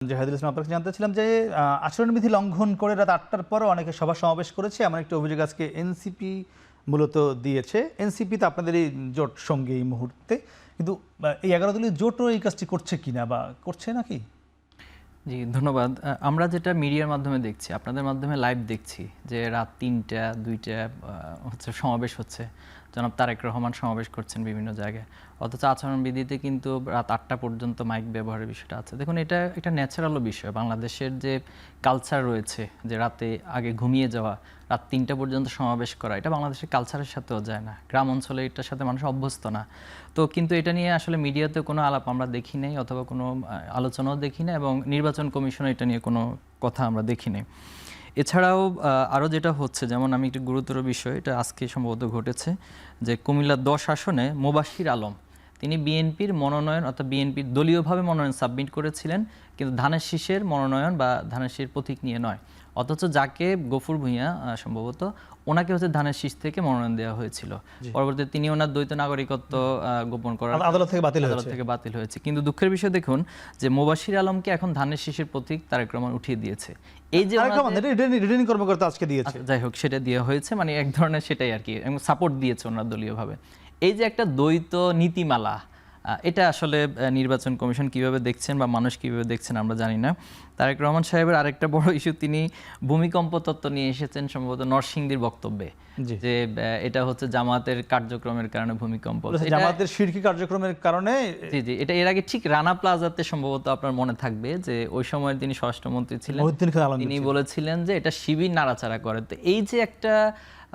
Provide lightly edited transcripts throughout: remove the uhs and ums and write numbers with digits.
জাহিদুল ইসলাম, আপনাকে জানতে ছিলাম যে আচরণবিধি লঙ্ঘন করে রাত ৮টার পরও অনেকে সভা সমাবেশ করেছে, এমন একটা অভিযোগ আজকে এনসিপি মূলত দিয়েছে। এনসিপি তো আপনাদের এই জোট সঙ্গে এই মুহূর্তে, কিন্তু এই 11 দলীয় জোটও এই কাজটি করছে কিনা বা করছে নাকি? জি ধন্যবাদ। আমরা যেটা মিডিয়ার মাধ্যমে দেখছি, আপনাদের মাধ্যমে লাইভ দেখছি যে রাত ৩টা ২টা হচ্ছে সমাবেশ হচ্ছে, জনাব তারেক রহমান সমাবেশ করছেন বিভিন্ন জায়গায়, অথচ আচরণবিধিতে কিন্তু রাত ৮টা পর্যন্ত মাইক ব্যবহারের বিষয়টা আছে। দেখুন, এটা একটা ন্যাচারালও বিষয়। বাংলাদেশের যে কালচার রয়েছে যে রাতে আগে ঘুমিয়ে যাওয়া, রাত ৩টা পর্যন্ত সমাবেশ করা, এটা বাংলাদেশের কালচারের সাথেও যায় না। গ্রাম অঞ্চলে এটার সাথে মানুষ অভ্যস্ত না। তো কিন্তু এটা নিয়ে আসলে মিডিয়াতে কোনো আলাপ আমরা দেখি নাই, অথবা কোনো আলোচনাও দেখি না, এবং নির্বাচন কমিশনও এটা নিয়ে কোনো কথা আমরা দেখি নাই। এছাড়াও আরও যেটা হচ্ছে, যেমন আমি একটি গুরুতর বিষয়, এটা আজকে সম্ভবত ঘটেছে, যে কুমিল্লা ১০ আসনে মোবাশ্বির আলম তিনি বিএনপির মনোনয়ন অর্থাৎ বিএনপির দলীয়ভাবে মনোনয়ন সাবমিট করেছিলেন, কিন্তু ধানের শীষের মনোনয়ন বা ধানের শীষের প্রতীক নিয়ে নয়। অথচ যাকে গফুর ভূঁইয়া সম্ভবত ওনাকে হচ্ছে ধানের শীষ থেকে মনোনয়ন দেওয়া হয়েছিল। পরবর্তীতে তিনি ওনার দ্বৈত নাগরিকত্ব গোপন করার আদালত থেকে বাতিল হয়েছে। কিন্তু দুঃখের বিষয় দেখুন যে মোবাশ্বির আলমকে এখন ধানের শীষের প্রতীক তারেক রহমান উঠিয়ে দিয়েছে। এই যে রিটার্নিং কর্মকর্তা আজকে দিয়েছে, যাই হোক সেটা দেওয়া হয়েছে, মানে এক ধরনের সেটাই আর কি, এবং সাপোর্ট দিয়েছে ওনার দলীয়ভাবে। এই যে একটা দ্বৈত নীতিমালা, এটা আসলে নির্বাচন কমিশন কিভাবে দেখছেন বা মানুষ কিভাবে দেখছেন আমরা জানি না। তারেক রহমান সাহেবের আরেকটা বড় ইস্যু, তিনি ভূমিকম্প তত্ত্ব নিয়ে এসেছেন সম্ভবত নরসিংদীর বক্তব্যে, যে এটা হচ্ছে জামাতের কার্যক্রমের কারণে ভূমিকম্প, জামাতের শিরকি কার্যক্রমের কারণে। জি জি, এটা এর আগে ঠিক রানা প্লাজাতে সম্ভবত আপনার মনে থাকবে যে ওই সময় তিনি স্বরাষ্ট্রমন্ত্রী ছিলেন, তিনি বলেছিলেন যে এটা শিবির নাড়াচাড়া করে। তো এই যে একটা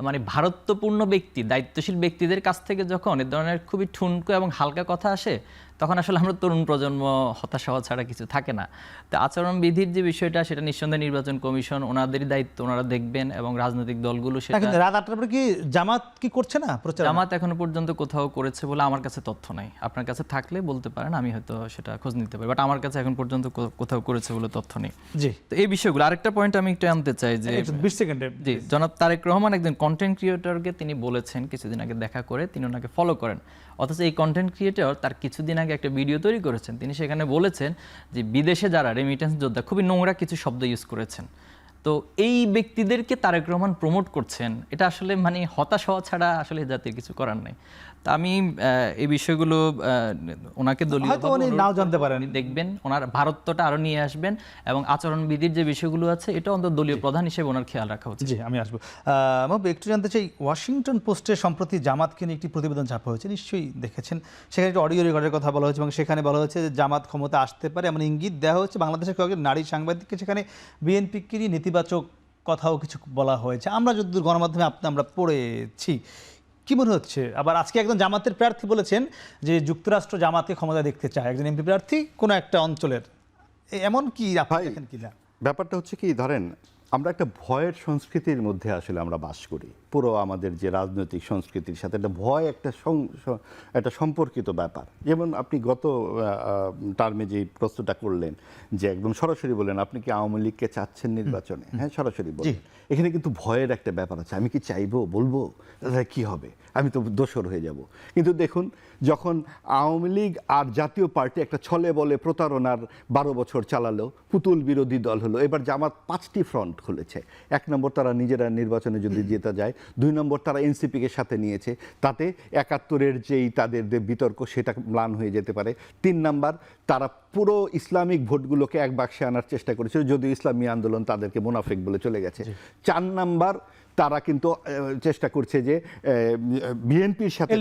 মানে ভারত্বপূর্ণ ব্যক্তি, দায়িত্বশীল ব্যক্তিদের কাছ থেকে যখন এ ধরনের খুবই ঠুনকো এবং হালকা কথা আসে, তখন আসলে আমরা তরুণ প্রজন্ম হতাশা হওয়া ছাড়া কিছু থাকে না। তো আচরণবিধির যে বিষয়টা, সেটা নিঃসন্দেহে নির্বাচন কমিশন ওনাদেরই দায়িত্ব, ওনারা দেখবেন, এবং রাজনৈতিক দলগুলো সেটা। রাত ৮টার পরে কি জামাত কি করছে না প্রচার? জামাত এখনো পর্যন্ত কোথাও করেছে বলে আমার কাছে তথ্য নাই। আপনার কাছে থাকলে বলতে পারেন, আমি হয়তো সেটা খোঁজ নিতে পারি, বাট আমার কাছে এখন পর্যন্ত কোথাও করেছে বলে তথ্য নেই। জি, তো এই বিষয়গুলো আরেকটা পয়েন্ট আমি একটু আনতে চাই যে 20 সেকেন্ডে। জি, জনাব তারেক রহমান একজন কন্টেন্ট ক্রিয়েটরকে তিনি বলেছেন কিছুদিন আগে দেখা করে তিনি ওনাকে ফলো করেন, অথচ এই কন্টেন্ট ক্রিয়েটর তার কিছুদিন আগে একটা ভিডিও তৈরি করেছেন, তিনি সেখানে বলেছেন যে বিদেশে যারা রেমিটেন্স যোদ্ধা, খুবই নোংরা কিছু শব্দ ইউজ করেছেন। তো এই ব্যক্তিদেরকে তারেক রহমান প্রমোট করছেন, এটা আসলে মানে হতাশ হওয়া ছাড়া আসলে জাতির কিছু করার নেই। তা আমি এই বিষয়গুলো ওনাকে দলীয় নাও জানতে পারেন, দেখবেন, ওনার ভারতটা আরো নিয়ে আসবেন, এবং আচরণবিধির যে বিষয়গুলো আছে এটা অন্তত দলীয় প্রধান হিসেবে ওনার খেয়াল রাখা উচিত। জি, আমি আসবো। একটু জানতে চাই, ওয়াশিংটন পোস্টে সম্প্রতি জামাতকে নিয়ে একটি প্রতিবেদন ছাপা হয়েছে, নিশ্চয়ই দেখেছেন। সেখানে একটি অডিও রেকর্ডের কথা বলা হয়েছে, এবং সেখানে বলা হয়েছে যে জামাত ক্ষমতা আসতে পারে এমন ইঙ্গিত দেওয়া হচ্ছে। বাংলাদেশের কয়েকজন নারী সাংবাদিককে সেখানে বিএনপিকে নিয়ে নেতিবাচক কথাও কিছু বলা হয়েছে, আমরা যতদূর গণমাধ্যমে আমরা পড়েছি। কি মনে হচ্ছে? আবার আজকে একজন জামাতের প্রার্থী বলেছেন যে যুক্তরাষ্ট্র জামাতকে ক্ষমতা দেখতে চায়, একজন এমপি প্রার্থী কোনো একটা অঞ্চলের, এমন কি দেখেন কিনা? ব্যাপারটা হচ্ছে কি, ধরেন আমরা একটা ভয়ের সংস্কৃতির মধ্যে আসলে আমরা বাস করি। পুরো আমাদের যে রাজনৈতিক সংস্কৃতির সাথে একটা ভয়, একটা সম্পর্কিত ব্যাপার। যেমন আপনি গত টার্মে যে প্রশ্নটা করলেন, যে একদম সরাসরি বলেন আপনি কি আওয়ামী লীগকে চাচ্ছেন নির্বাচনে, হ্যাঁ সরাসরি বলেন। এখানে কিন্তু ভয়ের একটা ব্যাপার আছে, আমি কি চাইবো, বলবো তাহলে কি হবে, আমি তো দোষর হয়ে যাব। কিন্তু দেখুন, যখন আওয়ামী লীগ আর জাতীয় পার্টি একটা ছলে বলে প্রতারণার 12 বছর চালালো, পুতুল বিরোধী দল হলো, এবার জামাত 5টি ফ্রন্ট খুলেছে। 1 নম্বর, তারা নিজেরা নির্বাচনে যদি জেতা যায়। 2 নম্বর, তারা এনসিপিকে সাথে নিয়েছে, তাতে 71-এর যেই তাদের বিতর্ক সেটা ম্লান হয়ে যেতে পারে। 3 নম্বর, তারা পুরো ইসলামিক ভোটগুলোকে এক বাক্সে আনার চেষ্টা করেছিল, যদিও ইসলামী আন্দোলন তাদেরকে মুনাফিক বলে চলে গেছে। 4 নম্বর, তারা কিন্তু চেষ্টা করছে যে বিএনপির সাথে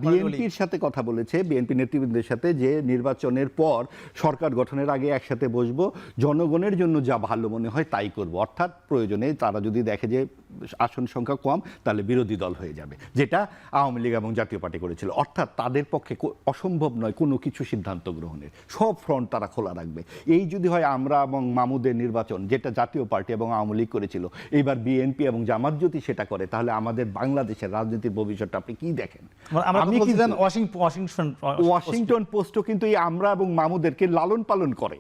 বিএনপির সাথে কথা বলেছে, বিএনপি নেতৃবৃন্দের সাথে, যে নির্বাচনের পর সরকার গঠনের আগে একসাথে বসবো, জনগণের জন্য যা ভালো মনে হয় তাই করব। অর্থাৎ প্রয়োজনে তারা যদি দেখে যে আসন সংখ্যা কম, তাহলে বিরোধী দল হয়ে যাবে, যেটা আওয়ামী লীগ এবং জাতীয় পার্টি করেছিল। অর্থাৎ তাদের পক্ষে অসম্ভব নয় কোনো কিছু সিদ্ধান্ত গ্রহণের, সব ফ্রন্ট তারা খোলা রাখবে। এই যদি হয় আমরা এবং মামুদের নির্বাচন, যেটা জাতীয় পার্টি এবং আওয়ামী লীগ করেছিল, এইবার বিএনপি এবং জামাত যদি সেটা করে, তাহলে আমাদের বাংলাদেশের রাজনীতির ভবিষ্যৎটা আপনি কি দেখেন? ওয়াশিংটন পোস্টও কিন্তু এই আমরা এবং মামুদেরকে লালন পালন করে,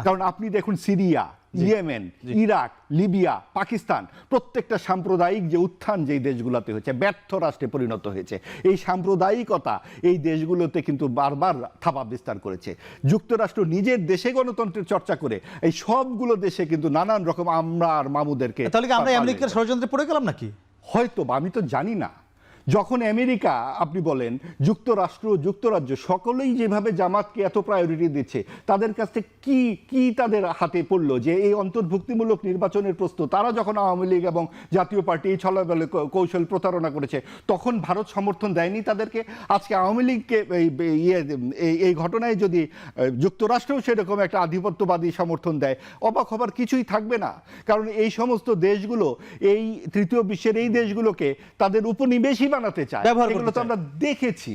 কারণ আপনি দেখুন Syria, Yemen, Iraq, Libya, Pakistan, প্রত্যেকটা সাম্প্রদায়িক যে উত্থান যেই দেশগুলোতে হয়েছে, ব্যর্থ রাষ্ট্রে পরিণত হয়েছে, এই সাম্প্রদায়িকতা এই দেশগুলোতে কিন্তু বারবার থাবা বিস্তার করেছে। যুক্তরাষ্ট্র নিজের দেশে গণতন্ত্রের চর্চা করে এই সবগুলো দেশে কিন্তু নানান রকম আমরা আর মামুদেরকে, তাহলে কি আমরা আমেরিকার ষড়যন্ত্রে পড়ে গেলাম নাকি? হয়তো বা, আমি তো জানি না। যখন আমেরিকা, আপনি বলেন যুক্তরাষ্ট্র, যুক্তরাজ্য সকলেই যেভাবে জামাতকে এত প্রায়োরিটি দিচ্ছে, তাদের কাছে কি কি তাদের হাতে পড়লো যে এই অন্তর্ভুক্তিমূলক নির্বাচনের প্রশ্ন তারা যখন আওয়ামী লীগ এবং জাতীয় পার্টি এই ছলাবলে কৌশল প্রতারণা করেছে তখন ভারত সমর্থন দেয়নি তাদেরকে। আজকে আওয়ামী লীগকে এই ঘটনায় যদি যুক্তরাষ্ট্রও সেরকম একটা আধিপত্যবাদী সমর্থন দেয়, অবাক হবার কিছুই থাকবে না। কারণ এই সমস্ত দেশগুলো এই তৃতীয় বিশ্বের এই দেশগুলোকে তাদের উপনিবেশই বানাতে চায়, ব্যবহার করতে এগুলো তো চায়। আমরা দেখেছি।